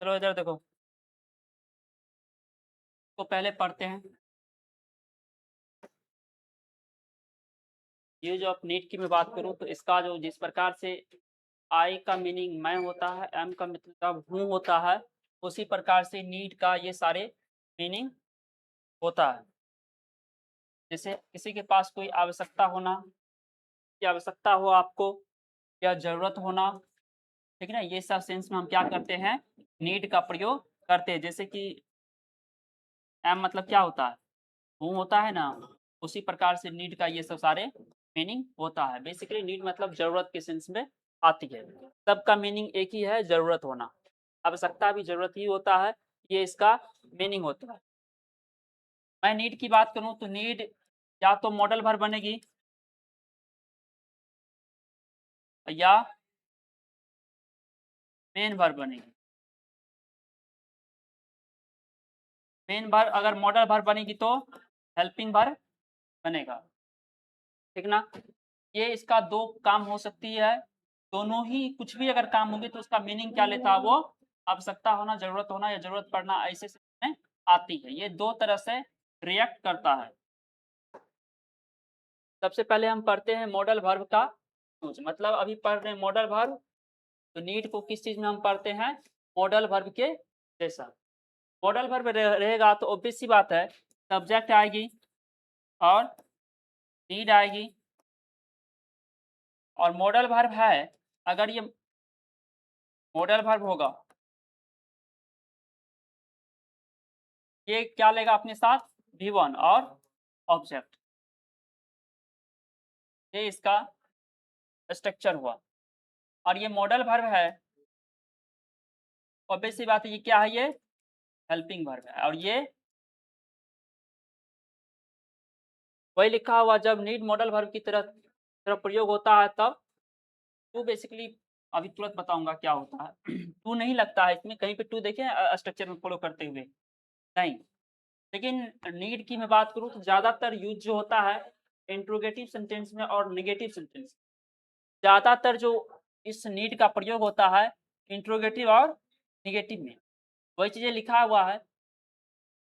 चलो इधर देखो, तो पहले पढ़ते हैं। ये जो अब नीट की मैं बात करूँ तो इसका जो जिस प्रकार से आई का मीनिंग मैं होता है, एम का मतलब हूँ होता है, उसी प्रकार से नीट का ये सारे मीनिंग होता है। जैसे किसी के पास कोई आवश्यकता होना, की आवश्यकता हो आपको या ज़रूरत होना, ठीक है ना? ये सब सेंस में हम क्या करते हैं, नीड का प्रयोग करते हैं। जैसे कि एम मतलब क्या होता है, हूँ होता है ना, उसी प्रकार से नीड का ये सब सारे मीनिंग होता है। बेसिकली नीड मतलब ज़रूरत के सेंस में आती है। सबका मीनिंग एक ही है, ज़रूरत होना। आवश्यकता भी ज़रूरत ही होता है, ये इसका मीनिंग होता है। मैं नीड की बात करूँ तो नीड या तो मॉडल वर्ब बनेगी या मेन वर्ब बनेगी। मेन वर्ब अगर मॉडल वर्ब बनेगी तो हेल्पिंग वर्ब बनेगा, ठीक ना? ये इसका 2 काम हो सकती है, दोनों ही कुछ भी अगर काम होंगे तो उसका मीनिंग क्या लेता है वो, आवश्यकता होना, ज़रूरत होना या ज़रूरत पड़ना ऐसे सेंस में आती है। ये 2 तरह से रिएक्ट करता है। सबसे पहले हम पढ़ते हैं मॉडल वर्ब का यूज़, मतलब अभी पढ़ रहे हैं मॉडल वर्ब, तो नीड को किस चीज़ में हम पढ़ते हैं, मॉडल वर्ब के जैसा। मॉडल वर्ब रहेगा तो ऑब्वियस सी बात है, सब्जेक्ट आएगी और नीड आएगी, और मॉडल वर्ब है, अगर ये मॉडल वर्ब होगा, ये क्या लेगा अपने साथ, V1 और ऑब्जेक्ट, ये इसका स्ट्रक्चर हुआ। और ये मॉडल वर्ब है, ऑब्वियस सी बात है, ये क्या है, ये हेल्पिंग वर्ब है, और ये वही लिखा हुआ जब नीड मॉडल वर्ब की तरह प्रयोग होता है तब टू बेसिकली अभी तुरंत बताऊंगा क्या होता है। टू नहीं लगता है इसमें, कहीं पे टू देखें स्ट्रक्चर में फॉलो करते हुए, नहीं। लेकिन नीड की मैं बात करूँ तो ज़्यादातर यूज़ जो होता है इंट्रोगेटिव सेंटेंस में और नेगेटिव सेंटेंस। ज़्यादातर जो इस नीड का प्रयोग होता है इंट्रोगेटिव और नेगेटिव में, वही चीज़ें लिखा हुआ है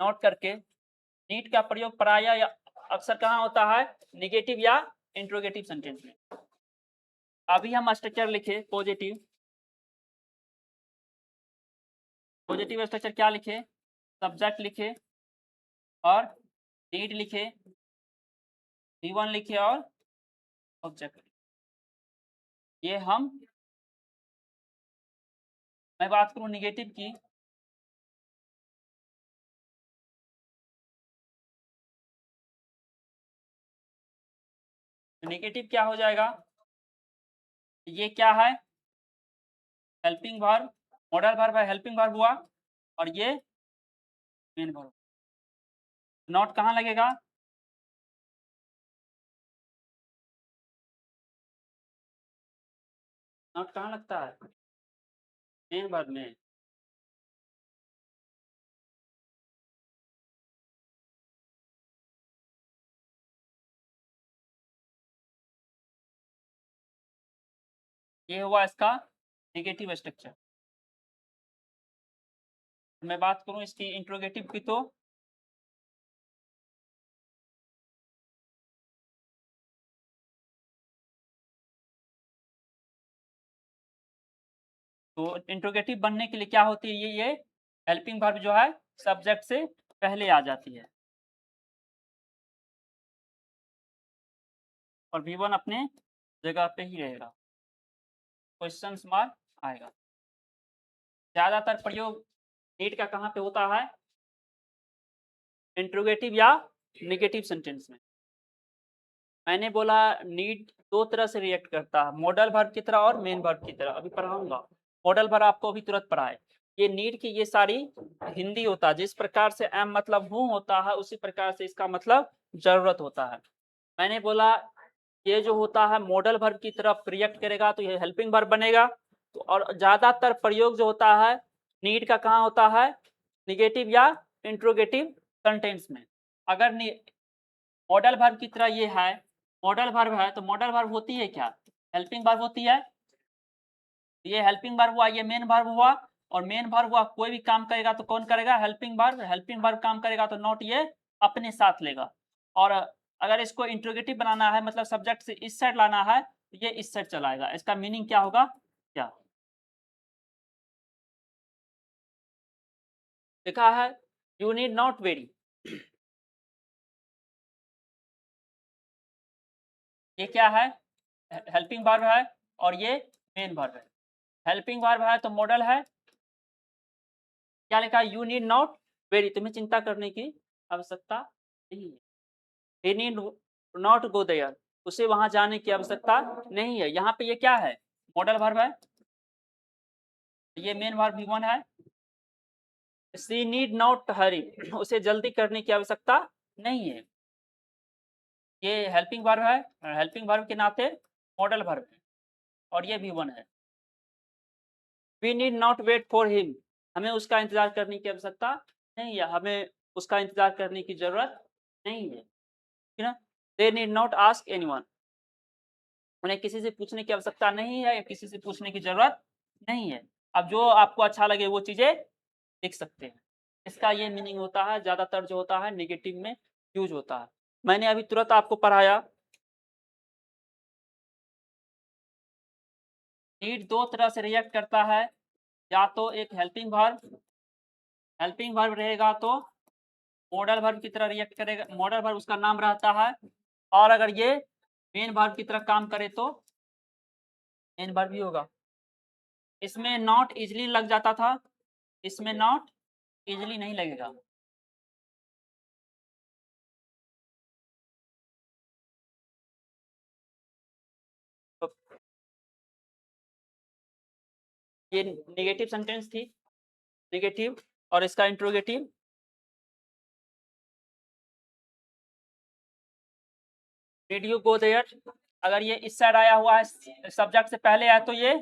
नोट करके। नीड का प्रयोग प्रायः या अक्सर कहाँ होता है, नेगेटिव या इंट्रोगेटिव सेंटेंस में। अभी हम स्ट्रक्चर लिखे पॉजिटिव, पॉजिटिव स्ट्रक्चर क्या लिखे, सब्जेक्ट लिखे और नीड लिखे, V1 लिखे और ऑब्जेक्ट। ये हम, मैं बात करूँ नेगेटिव की, तो नेगेटिव क्या हो जाएगा, ये क्या है, हेल्पिंग वर्ब, मॉडल वर्ब है, हेल्पिंग वर्ब हुआ, और ये मेन वर्ब। नॉट कहाँ लगेगा, नॉट कहाँ लगता है, मेन वर्ब में। ये हुआ इसका नेगेटिव स्ट्रक्चर। मैं बात करूँ इसकी इंट्रोगेटिव की तो इंट्रोगेटिव बनने के लिए क्या होती है, ये हेल्पिंग वर्ब जो है सब्जेक्ट से पहले आ जाती है और V1 अपने जगह पे ही रहेगा, क्वेश्चन मार्क आएगा। ज़्यादातर प्रयोग नीड का कहाँ पे होता है, इंट्रोगेटिव या नेगेटिव सेंटेंस में। मैंने बोला नीड 2 तरह से रिएक्ट करता है, मॉडल वर्ब की तरह और मेन वर्ब की तरह। अभी पढ़ाऊँगा, मॉडल वर्ब आपको अभी तुरंत पढ़ाए। ये नीड की ये सारी हिंदी होता है, जिस प्रकार से एम मतलब हूँ होता है, उसी प्रकार से इसका मतलब ज़रूरत होता है। मैंने बोला ये जो होता है मॉडल वर्ब की तरफ रिएक्ट करेगा तो ये हेल्पिंग वर्ब बनेगा। तो और ज़्यादातर प्रयोग जो होता है नीड का कहाँ होता है, नेगेटिव या इंट्रोगेटिव सेंटेंस में। अगर मॉडल वर्ब की तरह ये है, मॉडल वर्ब है तो मॉडल वर्ब होती है क्या, हेल्पिंग वर्ब होती है। ये हेल्पिंग वर्ब हुआ, ये मेन वर्ब हुआ, और मेन वर्ब हुआ कोई भी काम करेगा तो कौन करेगा, हेल्पिंग वर्ब काम करेगा तो नॉट ये अपने साथ लेगा। और अगर इसको इंट्रोगेटिव बनाना है मतलब सब्जेक्ट से इस साइड लाना है तो ये इस साइड चलाएगा। इसका मीनिंग क्या होगा, क्या लिखा है, यू नीड नॉट वेरी। ये क्या है, हेल्पिंग वर्ब है और ये मेन वर्ब है। हेल्पिंग वर्ब है तो मॉडल है, क्या लिखा है, यू नीड नॉट वेरी, तुम्हें चिंता करने की आवश्यकता नहीं है। ही नीड नॉट गो देयर, उसे वहां जाने की आवश्यकता नहीं है। यहाँ पे ये क्या है, मॉडल वर्ब है, ये मेन वर्ब भी वन है। सी नीड नॉट हरी, उसे जल्दी करने की आवश्यकता नहीं है। ये हेल्पिंग वर्ब है, हेल्पिंग वर्ब के नाते मॉडल वर्ब है और ये भी वन है। We need not wait for him, हमें उसका इंतजार करने की आवश्यकता नहीं है, हमें उसका इंतजार करने की जरूरत नहीं है, ठीक है। They need not ask anyone, उन्हें किसी से पूछने की आवश्यकता नहीं है या किसी से पूछने की जरूरत नहीं है। अब जो आपको अच्छा लगे वो चीजें लिख सकते हैं। इसका ये मीनिंग होता है, ज्यादातर जो होता है नेगेटिव में यूज होता है। मैंने अभी तुरंत आपको पढ़ाया, नीड दो तरह से रिएक्ट करता है, या तो एक हेल्पिंग वर्ब रहेगा तो मॉडल वर्ब की तरह रिएक्ट करेगा, मॉडल वर्ब उसका नाम रहता है। और अगर ये मेन वर्ब की तरह काम करे तो मेन वर्ब भी होगा। इसमें नॉट इजली लग जाता था, इसमें नॉट इजली नहीं लगेगा। तो ये नेगेटिव सेंटेंस थी, नेगेटिव, और इसका interrogative did you go there. अगर ये इस साइड आया हुआ है सब्जेक्ट से पहले है तो ये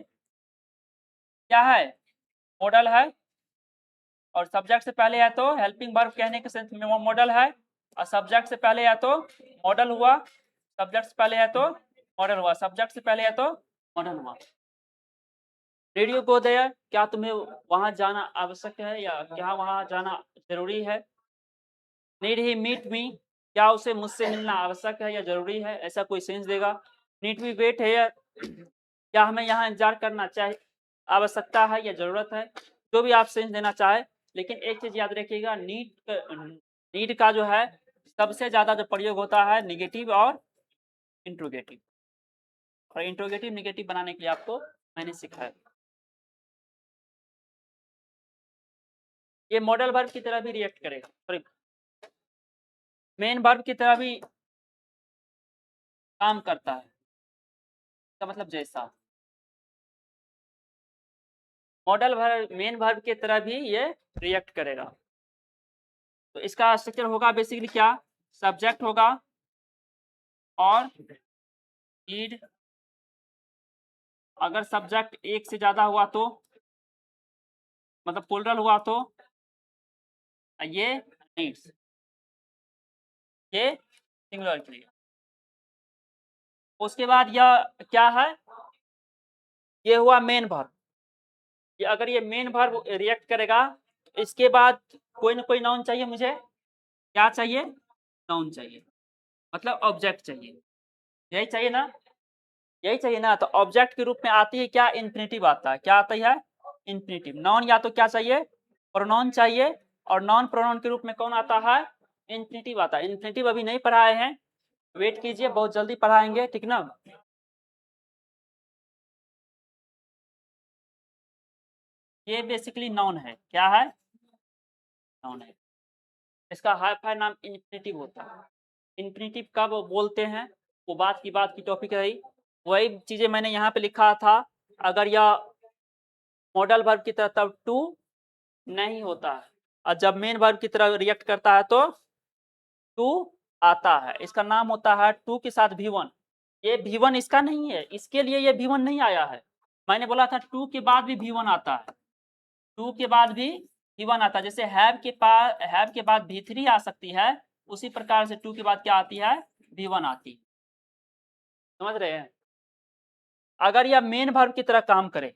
क्या है, मॉडल है, और सब्जेक्ट से पहले है तो हेल्पिंग वर्ब कहने के सेंस में मॉडल है, और सब्जेक्ट से पहले है तो मॉडल हुआ, सब्जेक्ट से पहले है तो मॉडल हुआ, सब्जेक्ट से पहले है तो मॉडल हुआ। डिड यू गो देयर, क्या तुम्हें वहां जाना आवश्यक है या क्या वहां जाना जरूरी है। नीड ही मीट मी, क्या उसे मुझसे मिलना आवश्यक है या जरूरी है, ऐसा कोई सेंस देगा। नीड वी वेट है, क्या हमें यहाँ इंतजार करना चाहिए, आवश्यकता है या जरूरत है, जो भी आप सेंस देना चाहे। लेकिन एक चीज याद रखिएगा, नीड का जो है सबसे ज्यादा जो प्रयोग होता है निगेटिव और इंट्रोगेटिव, और इंट्रोगेटिव निगेटिव बनाने के लिए आपको मैंने सिखाया। ये मॉडल वर्ब की तरह भी रिएक्ट करेगा, सॉरी मेन वर्ब की तरह भी काम करता है, इसका मतलब जैसा मॉडल वर्ब मेन वर्ब की तरह भी ये रिएक्ट करेगा। तो इसका स्ट्रक्चर होगा बेसिकली क्या, सब्जेक्ट होगा और नीड, अगर सब्जेक्ट एक से ज्यादा हुआ तो मतलब प्लुरल हुआ तो ये नीड्स, ये सिंगुलर के लिए। उसके बाद यह क्या है, ये हुआ मेन वर्ब। ये अगर ये मेन वर्ब रिएक्ट करेगा, इसके बाद कोई ना कोई नाउन चाहिए मुझे, क्या चाहिए, नाउन चाहिए, मतलब ऑब्जेक्ट चाहिए, यही चाहिए ना, यही चाहिए ना। तो ऑब्जेक्ट के रूप में आती है क्या, इन्फिनिटिव आता है, क्या आती है, इन्फिनिटिव। नॉन या तो क्या चाहिए, प्रोनाउन चाहिए, और नॉन प्रोनाउन के रूप में कौन आता है, इन्फिनिटिव आता है। इन्फिनिटिव अभी नहीं पढ़ाए हैं, वेट कीजिए बहुत जल्दी पढ़ाएंगे, ठीक ना। ये बेसिकली नॉन है, क्या है, नॉन है। इसका हाई नाम इन्फिनिटिव होता है। इन्फिनिटिव कब बोलते हैं, वो बात की टॉपिक रही, वही चीजें मैंने यहाँ पे लिखा था। अगर यह मॉडल वर्ब की तरह तब टू नहीं होता है, और जब मेन वर्ब की तरह रिएक्ट करता है तो टू आता है। इसका नाम होता है टू के साथ V1। ये V1 इसका नहीं है, इसके लिए ये V1 नहीं आया है। मैंने बोला था टू के बाद भी V1 आता है, टू के बाद भी V1 आता है। जैसे हैव के बाद V3 आ सकती है, उसी प्रकार से टू के बाद क्या आती है, V1 आती है। समझ रहे हैं। अगर यह मेन वर्ब की तरह काम करे,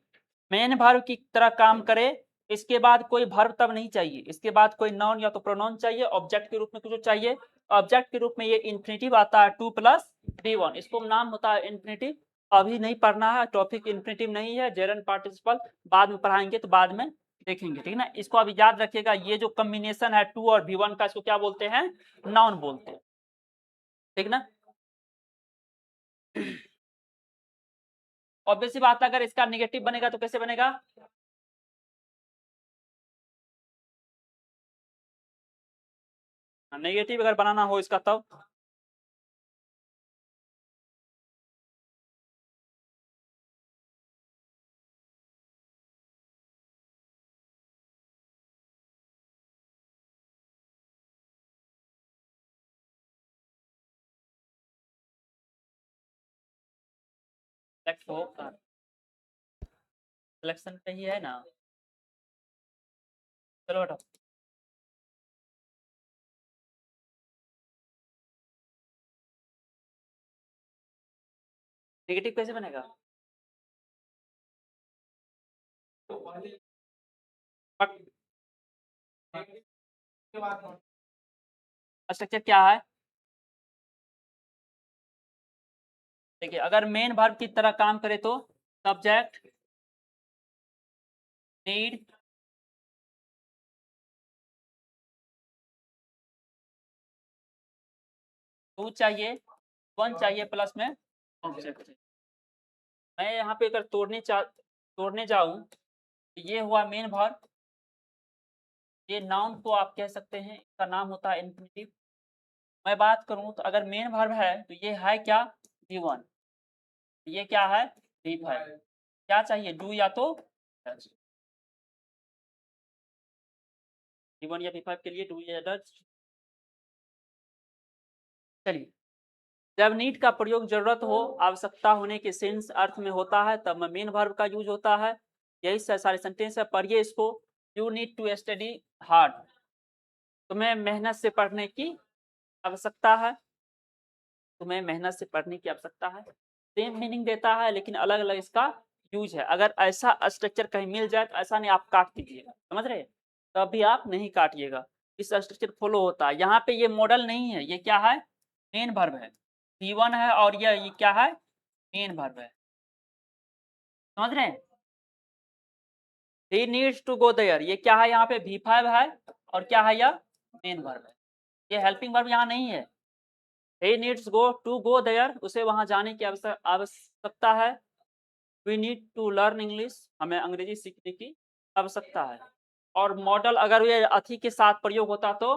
मेन वर्ब की तरह काम करे इसके बाद कोई वर्ब तब नहीं चाहिए, इसके बाद कोई नाउन या तो प्रोनाउन चाहिए, ऑब्जेक्ट के रूप में कुछ चाहिए। ऑब्जेक्ट के रूप में ये इन्फिनेटिव आता है 2 + D1, इसको नाम होता है इन्फिनेटिव। अभी नहीं पढ़ना है, टॉपिक इन्फिनेटिव नहीं है, जेरंड पार्टिसिपल बाद में पढ़ाएंगे तो बाद में देखेंगे, ठीक है ना। इसको अभी याद रखिएगा, ये जो कॉम्बिनेशन है 2 और V1 का, इसको क्या बोलते हैं, नाउन बोलते हैं, ठीक ना। ऑब्वियस सी बात है, अगर इसका नेगेटिव बनेगा तो कैसे बनेगा, नेगेटिव अगर बनाना हो इसका तब सिलेक्ट हो, सिलेक्शन पे ही है ना, चलो हटाओ। नेगेटिव कैसे बनेगा, स्ट्रक्चर क्या है, देखिए अगर मेन वर्ब की तरह काम करे तो सब्जेक्ट, नीड, टू चाहिए, वन चाहिए, प्लस में ऑब्जेक्ट। मैं यहाँ पे अगर तोड़ने जाऊं तो ये हुआ मेन वर्ब, ये नाउन को आप कह सकते हैं, इसका नाम होता है इन्फिनेटिव। मैं बात करूं तो अगर मेन वर्ब है तो ये है क्या, V1, ये क्या है, V5। क्या चाहिए, डू या तो V1 या V5 के लिए डू या डज। चलिए, जब नीड का प्रयोग जरूरत हो, आवश्यकता होने के सेंस अर्थ में होता है, तब मेन वर्ब का यूज होता है। यही सारे सेंटेंस है, पढ़िए इसको। You need to study hard, तुम्हें मेहनत से पढ़ने की आवश्यकता है, तुम्हें मेहनत से पढ़ने की आवश्यकता है। सेम मीनिंग देता है लेकिन अलग अलग इसका यूज है। अगर ऐसा स्ट्रक्चर कहीं मिल जाए तो ऐसा नहीं आप काट दीजिएगा, समझ रहे, तभी आप नहीं काटिएगा, इस स्ट्रक्चर फॉलो होता है। यहाँ पे ये मॉडल नहीं है, ये क्या है, मेन वर्ब है, V1 है और ये क्या है, मेन वर्ब है, समझ रहे हैं। He needs to go there, ये क्या है, यहाँ पे V5 है और क्या है, यह मेन वर्ब है, ये हेल्पिंग वर्ब यहाँ नहीं है। He needs go to go there, उसे वहां जाने की आवश्यकता है। We need to learn English, हमें अंग्रेजी सीखने की आवश्यकता है। और मॉडल अगर ये अथी के साथ प्रयोग होता तो,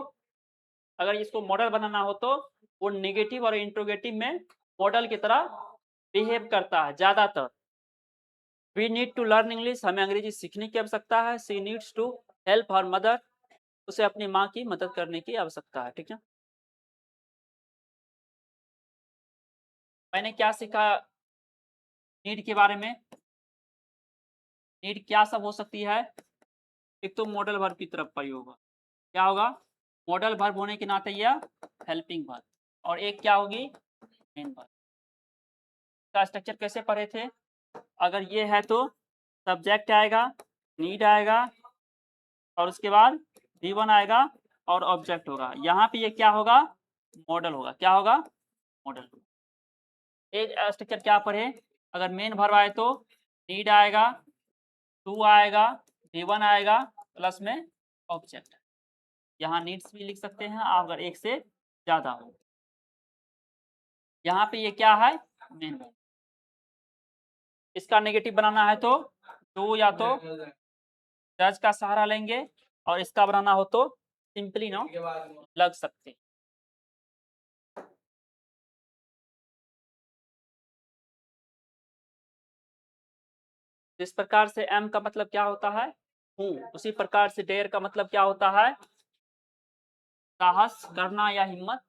अगर इसको मॉडल बनाना हो तो वो नेगेटिव और इंट्रोगेटिव में मॉडल की तरह बिहेव करता है ज्यादातर। We need to learn English, हमें अंग्रेजी सीखने की आवश्यकता है। She needs to help her mother, उसे अपनी माँ की मदद करने की आवश्यकता है, ठीक है। मैंने क्या सीखा नीड के बारे में, नीड क्या सब हो सकती है, एक तो मॉडल वर्ब की तरफ प्रयोग होगा, क्या होगा, मॉडल वर्ब होने के नाते यह हेल्पिंग वर्ब, और एक क्या होगी, मेन वर्ब। का स्ट्रक्चर कैसे पढ़े थे, अगर ये है तो सब्जेक्ट आएगा, नीड आएगा और उसके बाद V1 आएगा और ऑब्जेक्ट होगा। यहाँ पे ये क्या होगा, मॉडल होगा, क्या होगा, मॉडल। एक स्ट्रक्चर क्या पढ़े, अगर मेन वर्ब आए तो नीड आएगा, टू आएगा, V1 आएगा, प्लस में ऑब्जेक्ट। यहाँ नीड्स भी लिख सकते हैं आप अगर एक से ज्यादा हो। यहाँ पे ये क्या है, मेन वर्ब। इसका नेगेटिव बनाना है तो टू या तो डज का सहारा लेंगे, और इसका बनाना हो तो सिंपली नो लग सकते। जिस प्रकार से एम का मतलब क्या होता है, हूँ, उसी प्रकार से डेयर का मतलब क्या होता है, साहस करना या हिम्मत।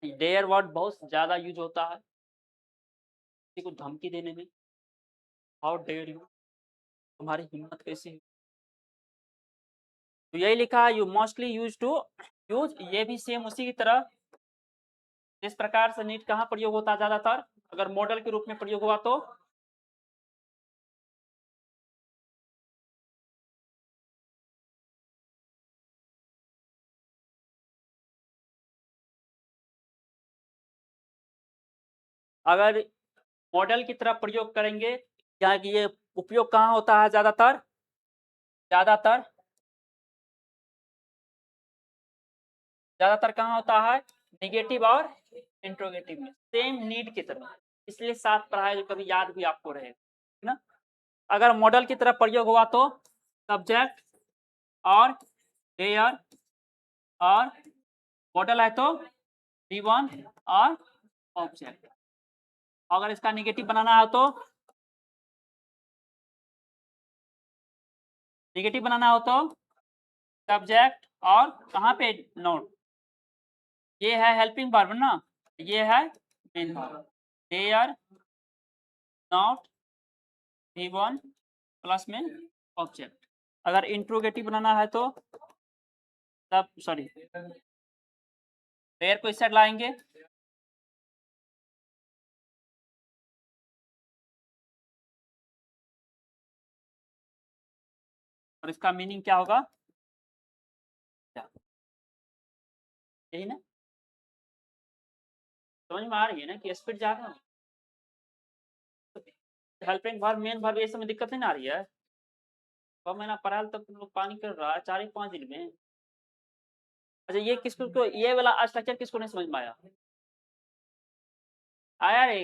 डेयर वर्ड बहुत ज्यादा यूज होता है किसी को धमकी देने में, हाउ डेयर यू, तुम्हारी हिम्मत कैसी है। तो यही लिखा है, you mostly use to use, ये भी सेम उसी की तरह। जिस प्रकार से नीट कहाँ प्रयोग होता है ज्यादातर, अगर मॉडल के रूप में प्रयोग हुआ तो अगर मॉडल की तरह प्रयोग करेंगे, या कि ये उपयोग कहाँ होता है ज़्यादातर? ज़्यादातर कहाँ होता है? नेगेटिव और इंट्रोगेटिव में, सेम नीड की तरह। इसलिए साथ पढ़ा है, जो कभी याद भी आपको रहेगा, है ना? अगर मॉडल की तरह प्रयोग हुआ तो सब्जेक्ट और देयर, और मॉडल है तो V1 और ऑब्जेक्ट। अगर इसका नेगेटिव बनाना है तो सब्जेक्ट और कहाँ पे नोट, ये है हेल्पिंग वर्ब ना, ये है main verb. There, not, V1 plus में ऑब्जेक्ट। अगर इंट्रोगेटिव बनाना है तो तब सॉरी, देयर को इस साइड लाएंगे, और इसका मीनिंग क्या होगा? यही ना, समझ में आ रही है ना कि स्पीड ज्यादा है? हेल्पिंग वर्ब, मेन वर्ब, ये सब में दिक्कत नहीं ना आ रही है? 6 महीना पढ़ा तब तुम लोग पानी कर रहा है 4 ही 5 दिन में। अच्छा, ये किसको, ये वाला स्ट्रक्चर किसको नहीं समझ में आया? आया रे,